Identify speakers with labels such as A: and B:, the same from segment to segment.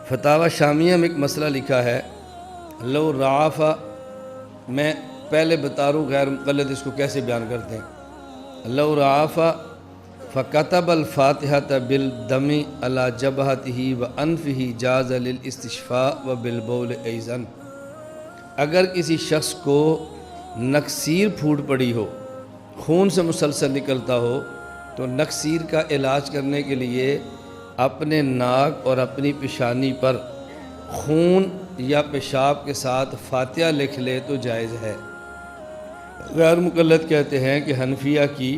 A: فتاوی شامیہ میں ایک مسئلہ لکھا ہے، لو رعافہ، میں پہلے بتا رہا ہوں غیر مقلد اس کو کیسے بیان کرتے ہیں۔ لو رعافہ فکتب الفاتحۃ بالدم علی جبہتہ وانفہ جاز للاستشفاء وبالبول ایضا۔ اگر کسی شخص کو نکسیر پھوٹ پڑی ہو، خون سے مسلسل نکلتا ہو، تو نکسیر کا علاج کرنے کے لیے اپنے ناک اور اپنی پیشانی پر خون یا پیشاب کے ساتھ فاتحہ لکھ لے تو جائز ہے۔ غیر مقلد کہتے ہیں کہ حنفیہ کی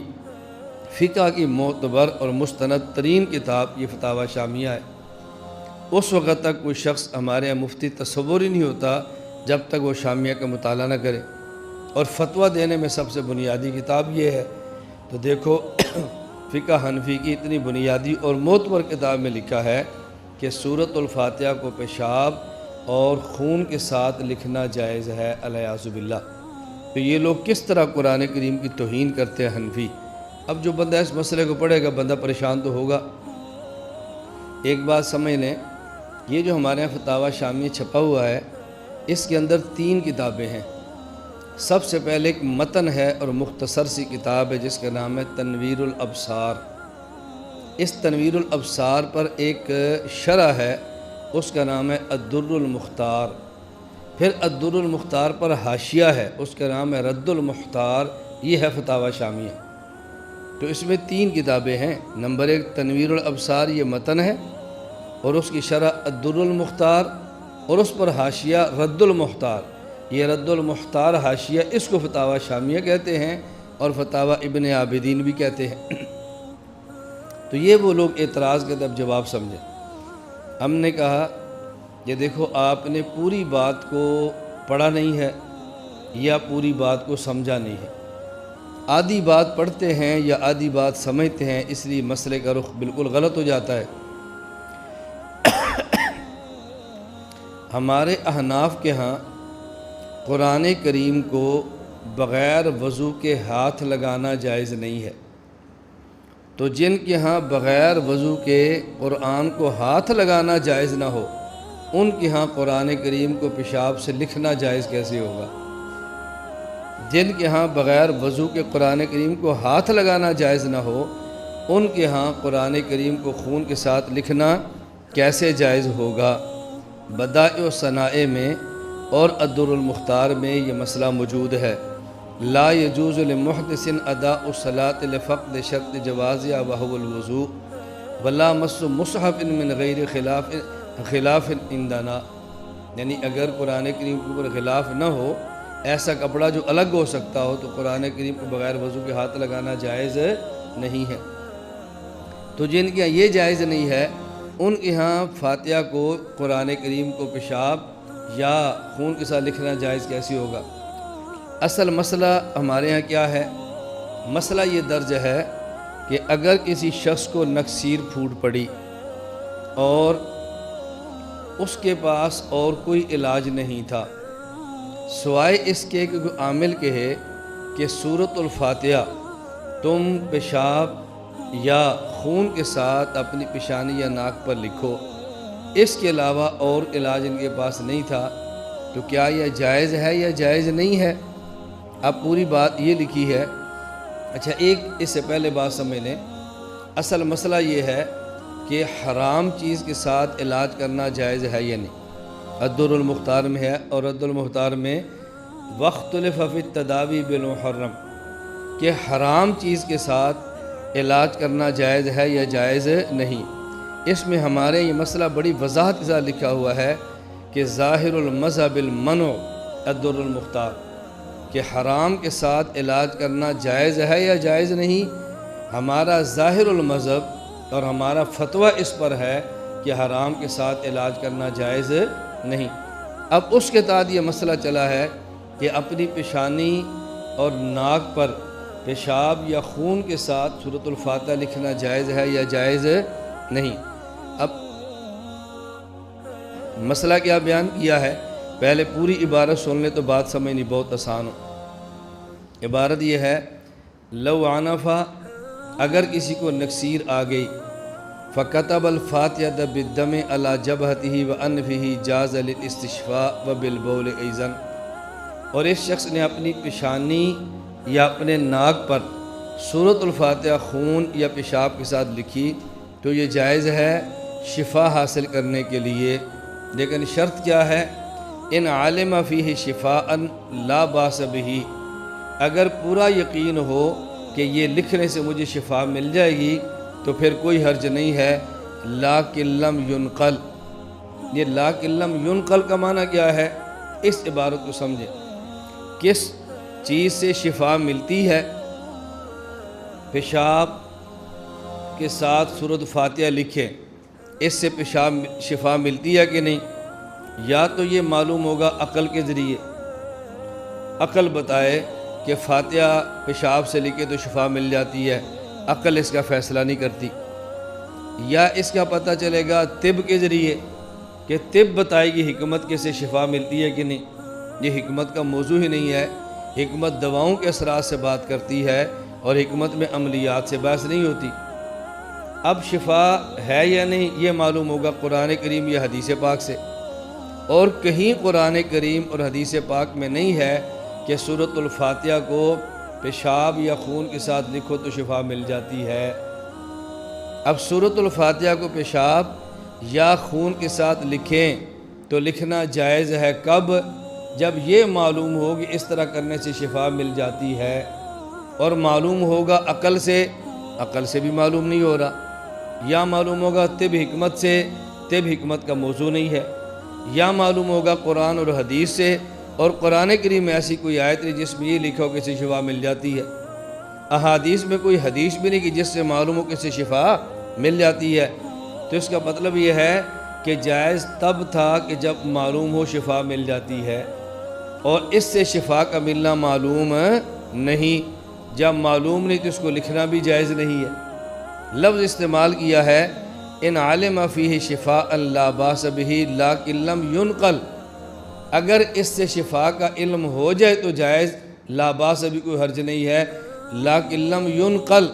A: فقہ کی معتبر اور مستند ترین کتاب یہ فتاوی شامیہ ہے۔ اس وقت تک کوئی شخص ہمارے یہاں مفتی تصور ہی نہیں ہوتا جب تک وہ شامیہ کا مطالعہ نہ کرے، اور فتویٰ دینے میں سب سے بنیادی کتاب یہ ہے۔ تو دیکھو فقہ حنفی کی اتنی بنیادی اور معتبر کتاب میں لکھا ہے کہ سورۃ الفاتحہ کو پیشاب اور خون کے ساتھ لکھنا جائز ہے، الیاذ باللہ۔ تو یہ لوگ کس طرح قرآن کریم کی توہین کرتے ہیں حنفی۔ اب جو بندہ اس مسئلے کو پڑھے گا بندہ پریشان تو ہوگا۔ ایک بات سمجھ لیں، یہ جو ہمارے یہاں فتاوی شامیہ چھپا ہوا ہے، اس کے اندر 3 کتابیں ہیں۔ سب سے پہلے ایک متن ہے اور مختصر سی کتاب ہے جس کا نام ہے تنویر الابصار۔ اس تنویر الابصار پر ایک شرح ہے، اس کا نام ہے الدر المختار۔ پھر الدر المختار پر حاشیہ ہے، اس کا نام ہے رد المختار۔ یہ ہے فتاوی شامیہ۔ تو اس میں 3 کتابیں ہیں۔ نمبر 1 تنویر الابصار، یہ متن ہے، اور اس کی شرح الدر المختار، اور اس پر حاشیہ رد المختار۔ یہ رد المختار حاشیہ، اس کو فتاوی شامیہ کہتے ہیں اور فتاوی ابن عابدین بھی کہتے ہیں۔ تو یہ وہ لوگ اعتراض کے اب جواب سمجھیں۔ ہم نے کہا کہ دیکھو آپ نے پوری بات کو پڑھا نہیں ہے یا پوری بات کو سمجھا نہیں ہے۔ آدھی بات پڑھتے ہیں یا آدھی بات سمجھتے ہیں، اس لیے مسئلے کا رخ بالکل غلط ہو جاتا ہے۔ ہمارے احناف کے ہاں قرآن کریم کو بغیر وضو کے ہاتھ لگانا جائز نہیں ہے۔ تو جن کے ہاں بغیر وضو کے قرآن کو ہاتھ لگانا جائز نہ ہو، ان کے ہاں قرآن کریم کو پیشاب سے لکھنا جائز کیسے ہوگا؟ جن کے ہاں بغیر وضو کے قرآن کریم کو ہاتھ لگانا جائز نہ ہو، ان کے ہاں قرآن کریم کو خون کے ساتھ لکھنا کیسے جائز ہوگا؟ بدائع و صنائع میں اور الدر المختار میں یہ مسئلہ موجود ہے۔ لا يجوز لمحدث اداء الصلاۃ لفقد شرط جوازها وهو الوضوء ولا مس مصحف من غیر خلاف عندنا۔ یعنی اگر قرآن کریم کے اوپر خلاف نہ ہو، ایسا کپڑا جو الگ ہو سکتا ہو، تو قرآن کریم کو بغیر وضو کے ہاتھ لگانا جائز نہیں ہے۔ تو جن کے یہ جائز نہیں ہے، ان کے ہاں فاتحہ کو قرآن کریم کو پیشاب یا خون کے ساتھ لکھنا جائز کیسے ہوگا؟ اصل مسئلہ ہمارے ہاں کیا ہے؟ مسئلہ یہ درج ہے کہ اگر کسی شخص کو نکسیر پھوٹ پڑی اور اس کے پاس اور کوئی علاج نہیں تھا سوائے اس کے کہ کوئی عامل کہے کہ سورۃ الفاتحہ تم پیشاب یا خون کے ساتھ اپنی پیشانی یا ناک پر لکھو، اس کے علاوہ اور علاج ان کے پاس نہیں تھا، تو کیا یہ جائز ہے یا جائز نہیں ہے؟ اب پوری بات یہ لکھی ہے۔ اچھا، ایک اس سے پہلے بات سمجھ لیں۔ اصل مسئلہ یہ ہے کہ حرام چیز کے ساتھ علاج کرنا جائز ہے یا نہیں۔ الدر المختار میں ہے، اور رد المختار میں واختلف فی التداوی بالمحرم، کہ حرام چیز کے ساتھ علاج کرنا جائز ہے یا جائز نہیں۔ اس میں ہمارے یہ مسئلہ بڑی وضاحت کے ساتھ لکھا ہوا ہے کہ ظاہر المذہب المنع الدر المختار، کہ حرام کے ساتھ علاج کرنا جائز ہے یا جائز نہیں۔ ہمارا ظاہر المذہب اور ہمارا فتویٰ اس پر ہے کہ حرام کے ساتھ علاج کرنا جائز نہیں۔ اب اس کے تحت یہ مسئلہ چلا ہے کہ اپنی پیشانی اور ناک پر پیشاب یا خون کے ساتھ سورۃ الفاتحہ لکھنا جائز ہے یا جائز نہیں۔ اب مسئلہ کیا بیان کیا ہے؟ پہلے پوری عبارت سن لیں تو بات سمجھنی بہت آسان ہو۔ عبارت یہ ہے، لو عنفا، اگر کسی کو نکسیر آ گئی، فَكَتَبَ الْفَاتِحَةَ بِالدَّمِ عَلَى جَبْهَتِهِ وَأَنْفِهِ جَازَ لِلْاِسْتِشْفَاءِ وَبِالْبَوْلِ أَيْضًا، اور اس شخص نے اپنی پیشانی یا اپنے ناک پر سورۃ الفاتحہ خون یا پیشاب کے ساتھ لکھی تو یہ جائز ہے شفا حاصل کرنے کے لیے، لیکن شرط کیا ہے؟ ان عالم فیہ شفاء لا باس بہ، اگر پورا یقین ہو کہ یہ لکھنے سے مجھے شفا مل جائے گی تو پھر کوئی حرج نہیں ہے۔ لیکن لم ینقل، یہ لیکن لم ینقل کا معنی کیا ہے؟ اس عبارت کو سمجھیں، کس چیز سے شفا ملتی ہے؟ پیشاب کے ساتھ سورۃ فاتحہ لکھیں، اس سے پیشاب شفا ملتی ہے کہ نہیں؟ یا تو یہ معلوم ہوگا عقل کے ذریعے، عقل بتائے کہ فاتحہ پیشاب سے لکھے تو شفا مل جاتی ہے، عقل اس کا فیصلہ نہیں کرتی، یا اس کا پتہ چلے گا طب کے ذریعے کہ طب بتائے گی حکمت کے سے شفا ملتی ہے کہ نہیں۔ یہ حکمت کا موضوع ہی نہیں ہے، حکمت دواؤں کے اثرات سے بات کرتی ہے اور حکمت میں عملیات سے بحث نہیں ہوتی۔ اب شفا ہے یا نہیں یہ معلوم ہوگا قرآن کریم یا حدیث پاک سے، اور کہیں قرآن کریم اور حدیث پاک میں نہیں ہے کہ سورۃ الفاتحہ کو پیشاب یا خون کے ساتھ لکھو تو شفا مل جاتی ہے۔ اب سورۃ الفاتحہ کو پیشاب یا خون کے ساتھ لکھیں تو لکھنا جائز ہے کب؟ جب یہ معلوم ہو کہ اس طرح کرنے سے شفا مل جاتی ہے، اور معلوم ہوگا عقل سے، عقل سے بھی معلوم نہیں ہو رہا، یا معلوم ہوگا طب حکمت سے، طب حکمت کا موضوع نہیں ہے، یا معلوم ہوگا قرآن اور حدیث سے، اور قرآن کریم میں ایسی کوئی آیت نہیں جس میں یہ لکھا ہو کہ اس سے شفا مل جاتی ہے، احادیث میں کوئی حدیث بھی نہیں کہ جس سے معلوم ہو کہ اس سے شفا مل جاتی ہے۔ تو اس کا مطلب یہ ہے کہ جائز تب تھا کہ جب معلوم ہو شفا مل جاتی ہے، اور اس سے شفا کا ملنا معلوم نہیں، جب معلوم نہیں تو اس کو لکھنا بھی جائز نہیں ہے۔ لفظ استعمال کیا ہے ان عالم فیہ شفاء لا باس بہ لیکن لم ینقل، اگر اس سے شفا کا علم ہو جائے تو جائز، لا باس بھی کوئی حرج نہیں ہے، لیکن لم ینقل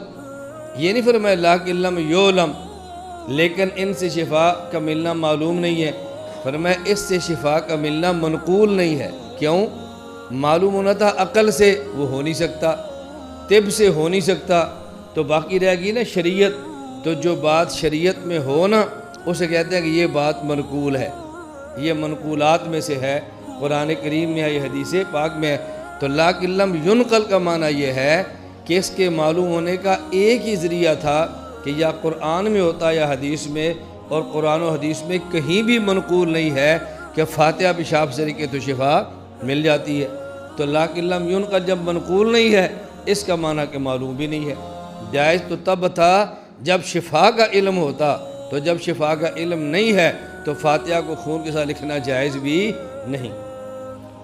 A: یہ نہیں فرمایا لیکن لم یعلم، لیکن ان سے شفا کا ملنا معلوم نہیں ہے، فرمایا اس سے شفا کا ملنا منقول نہیں ہے۔ کیوں؟ معلوم ہونا تھا عقل سے، وہ ہو نہیں سکتا، طب سے ہو نہیں سکتا، تو باقی رہ گی نا شریعت، تو جو بات شریعت میں ہو نا اسے کہتے ہیں کہ یہ بات منقول ہے، یہ منقولات میں سے ہے، قرآن کریم میں ہے، یہ حدیث پاک میں ہے۔ تو لیکن لم ینقل کا معنی یہ ہے کہ اس کے معلوم ہونے کا ایک ہی ذریعہ تھا کہ یا قرآن میں ہوتا یا حدیث میں، اور قرآن و حدیث میں کہیں بھی منقول نہیں ہے کہ فاتحہ پیشاب سے لکھے تو شفا مل جاتی ہے۔ تو لیکن لم ینقل جب منقول نہیں ہے اس کا معنی کہ معلوم بھی نہیں ہے۔ جائز تو تب تھا جب شفا کا علم ہوتا، تو جب شفا کا علم نہیں ہے تو فاتحہ کو خون کے ساتھ لکھنا جائز بھی نہیں۔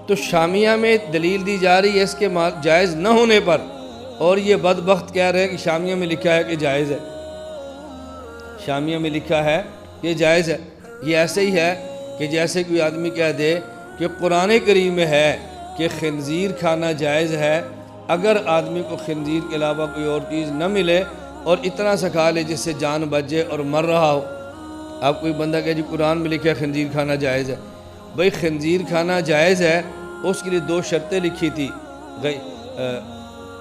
A: تو شامیہ میں دلیل دی جا رہی ہے اس کے جائز نہ ہونے پر، اور یہ بدبخت کہہ رہے ہیں کہ شامیہ میں لکھا ہے کہ جائز ہے، شامیہ میں لکھا ہے کہ جائز ہے۔ یہ ایسے ہی ہے کہ جیسے کوئی آدمی کہہ دے کہ قرآن کریم میں ہے کہ خنزیر کھانا جائز ہے، اگر آدمی کو خنزیر کے علاوہ کوئی اور چیز نہ ملے اور اتنا سا کھا لے جس سے جان بچ جائے اور مر رہا ہو۔ اب کوئی بندہ کہے جی قرآن میں لکھا ہے خنزیر کھانا جائز ہے، بھئی خنزیر کھانا جائز ہے، اس کے لیے دو شرطیں لکھی تھی،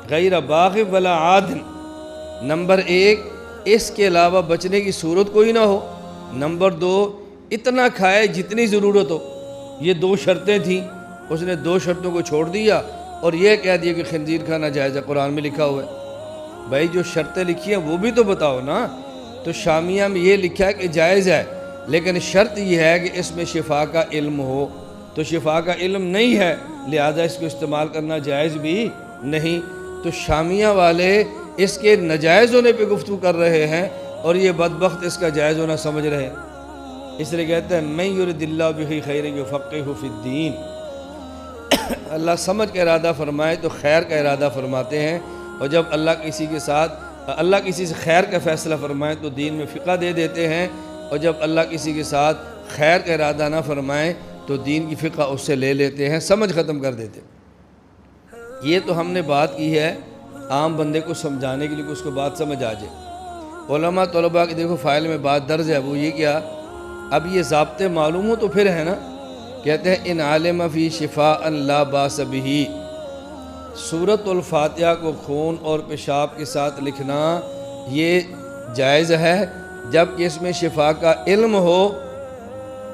A: غیر باغ ولا عاد، نمبر ایک اس کے علاوہ بچنے کی صورت کوئی نہ ہو، نمبر دو اتنا کھائے جتنی ضرورت ہو۔ یہ دو شرطیں تھیں، اس نے دو شرطوں کو چھوڑ دیا اور یہ کہہ دیا کہ خنزیر کھانا جائز ہے، قرآن میں لکھا ہوا ہے۔ بھائی جو شرطیں لکھی ہیں وہ بھی تو بتاؤ نا۔ تو شامیہ میں یہ لکھا ہے کہ جائز ہے، لیکن شرط یہ ہے کہ اس میں شفا کا علم ہو، تو شفا کا علم نہیں ہے لہذا اس کو استعمال کرنا جائز بھی نہیں۔ تو شامیہ والے اس کے ناجائز ہونے پہ گفتگو کر رہے ہیں اور یہ بدبخت اس کا جائز ہونا سمجھ رہے ہیں، اس لیے کہتے ہیں من یرد اللہ بہ خیر یفقہہ فی الدین، اللہ سمجھ کا ارادہ فرمائے تو خیر کا ارادہ فرماتے ہیں، اور جب اللہ کسی سے خیر کا فیصلہ فرمائے تو دین میں فقہ دے دیتے ہیں، اور جب اللہ کسی کے ساتھ خیر کا ارادہ نہ فرمائے تو دین کی فقہ اس سے لے لیتے ہیں، سمجھ ختم کر دیتے ہیں۔ یہ تو ہم نے بات کی ہے عام بندے کو سمجھانے کے لیے کہ اس کو بات سمجھ آ جائے، علماء طلباء کی دیکھو فائل میں بات درج ہے، وہ یہ کیا، اب یہ ضابطے معلوم ہو تو پھر ہے نا، کہتے ہیں ان عالم فی شفاء لا باس بہ، سورۃ الفاتحہ کو خون اور پیشاب کے ساتھ لکھنا یہ جائز ہے، جب کہ اس میں شفا کا علم ہو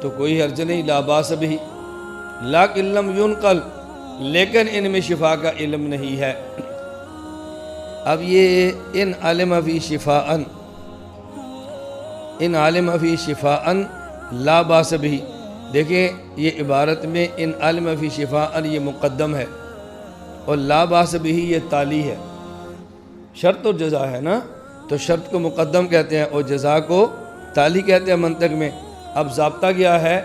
A: تو کوئی حرج نہیں، لا باس بہ، لیکن لم ینقل، لیکن ان میں شفا کا علم نہیں ہے۔ اب یہ ان علم فی شفاء، ان علم فی شفاء لا باس بہ، دیکھیں یہ عبارت میں ان علم فی شفاء یہ مقدم ہے اور لا باس بہ یہ تالی ہے، شرط اور جزا ہے نا، تو شرط کو مقدم کہتے ہیں اور جزا کو تالی کہتے ہیں منطق میں۔ اب ضابطہ کیا ہے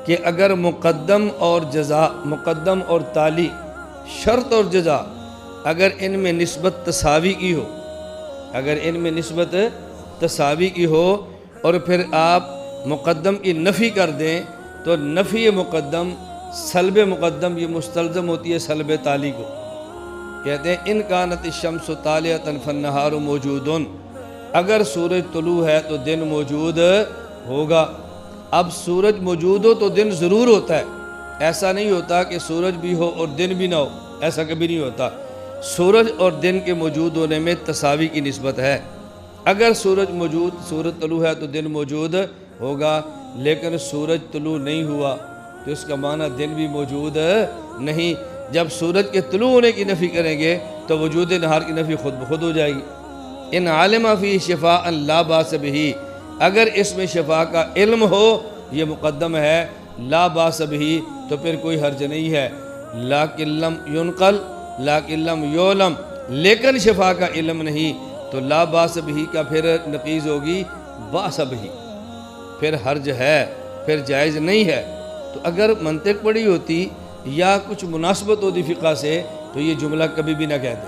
A: کہ اگر مقدم اور جزا، مقدم اور تالی، شرط اور جزا اگر ان میں نسبت تساوی کی ہو، اگر ان میں نسبت تساوی کی ہو اور پھر آپ مقدم کی نفی کر دیں تو نفی مقدم سلب مقدم یہ مستلزم ہوتی ہے سلب تالی کو، کہتے ہیں ان کانت الشمس طالعۃ فالنہار موجود، اگر سورج طلوع ہے تو دن موجود ہوگا۔ اب سورج موجود ہو تو دن ضرور ہوتا ہے، ایسا نہیں ہوتا کہ سورج بھی ہو اور دن بھی نہ ہو، ایسا کبھی نہیں ہوتا، سورج اور دن کے موجود ہونے میں تساوی کی نسبت ہے، اگر سورج موجود، سورج طلوع ہے تو دن موجود ہوگا، لیکن سورج طلوع نہیں ہوا تو اس کا معنی دن بھی موجود نہیں، جب سورج کے طلوع ہونے کی نفی کریں گے تو وجود نہار کی نفی خود بخود ہو جائے گی۔ ان عالم فی شفاء لا باس بہ، اگر اس میں شفا کا علم ہو، یہ مقدم ہے، لا باس بہ تو پھر کوئی حرج نہیں ہے، لیکن لم ینقل، لیکن لم یعلم، لیکن شفا کا علم نہیں تو لا باس بہ کا پھر نقیض ہوگی باس بہ، پھر حرج ہے، پھر جائز نہیں ہے۔ تو اگر منطق پڑھی ہوتی یا کچھ مناسبت ہوتی فقہ سے تو یہ جملہ کبھی بھی نہ کہتے۔